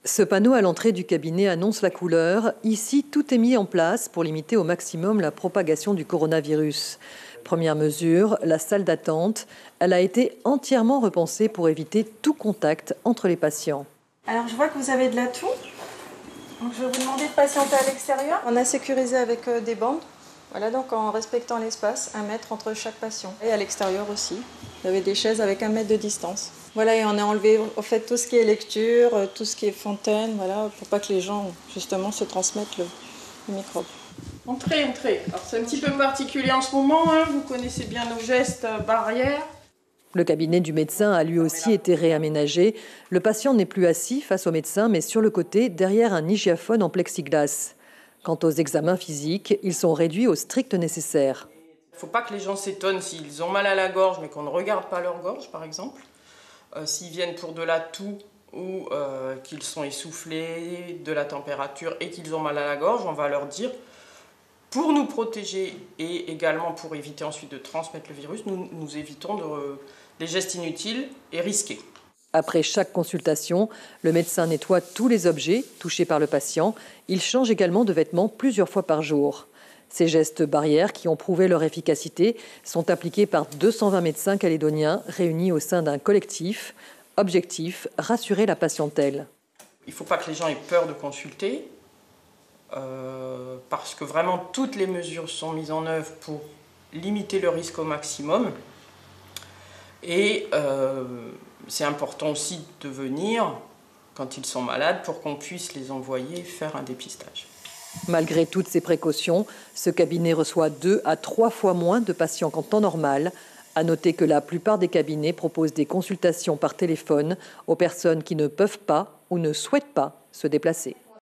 Ce panneau à l'entrée du cabinet annonce la couleur. Ici, tout est mis en place pour limiter au maximum la propagation du coronavirus. Première mesure, la salle d'attente. Elle a été entièrement repensée pour éviter tout contact entre les patients. Alors je vois que vous avez de l'atout. Donc je vais vous demander de patienter à l'extérieur. On a sécurisé avec des bandes. Voilà, donc en respectant l'espace, 1 mètre entre chaque patient. Et à l'extérieur aussi. Vous avez des chaises avec 1 mètre de distance. Voilà, et on a enlevé au fait tout ce qui est lecture, tout ce qui est fontaine, voilà, pour pas que les gens justement se transmettent le microbe. Entrez. Alors c'est un petit peu particulier en ce moment, hein. Vous connaissez bien nos gestes barrières. Le cabinet du médecin a lui aussi été réaménagé. Le patient n'est plus assis face au médecin, mais sur le côté, derrière un hygiaphone en plexiglas. Quant aux examens physiques, ils sont réduits au strict nécessaire. Il ne faut pas que les gens s'étonnent s'ils ont mal à la gorge, mais qu'on ne regarde pas leur gorge, par exemple. S'ils viennent pour de la toux ou qu'ils sont essoufflés, de la température et qu'ils ont mal à la gorge, on va leur dire, pour nous protéger et également pour éviter ensuite de transmettre le virus, nous évitons les gestes inutiles et risqués. Après chaque consultation, le médecin nettoie tous les objets touchés par le patient. Il change également de vêtements plusieurs fois par jour. Ces gestes barrières, qui ont prouvé leur efficacité, sont appliqués par 220 médecins calédoniens réunis au sein d'un collectif. Objectif, rassurer la patientèle. Il ne faut pas que les gens aient peur de consulter, parce que vraiment toutes les mesures sont mises en œuvre pour limiter le risque au maximum. Et c'est important aussi de venir quand ils sont malades pour qu'on puisse les envoyer faire un dépistage. Malgré toutes ces précautions, ce cabinet reçoit 2 à 3 fois moins de patients qu'en temps normal. À noter que la plupart des cabinets proposent des consultations par téléphone aux personnes qui ne peuvent pas ou ne souhaitent pas se déplacer.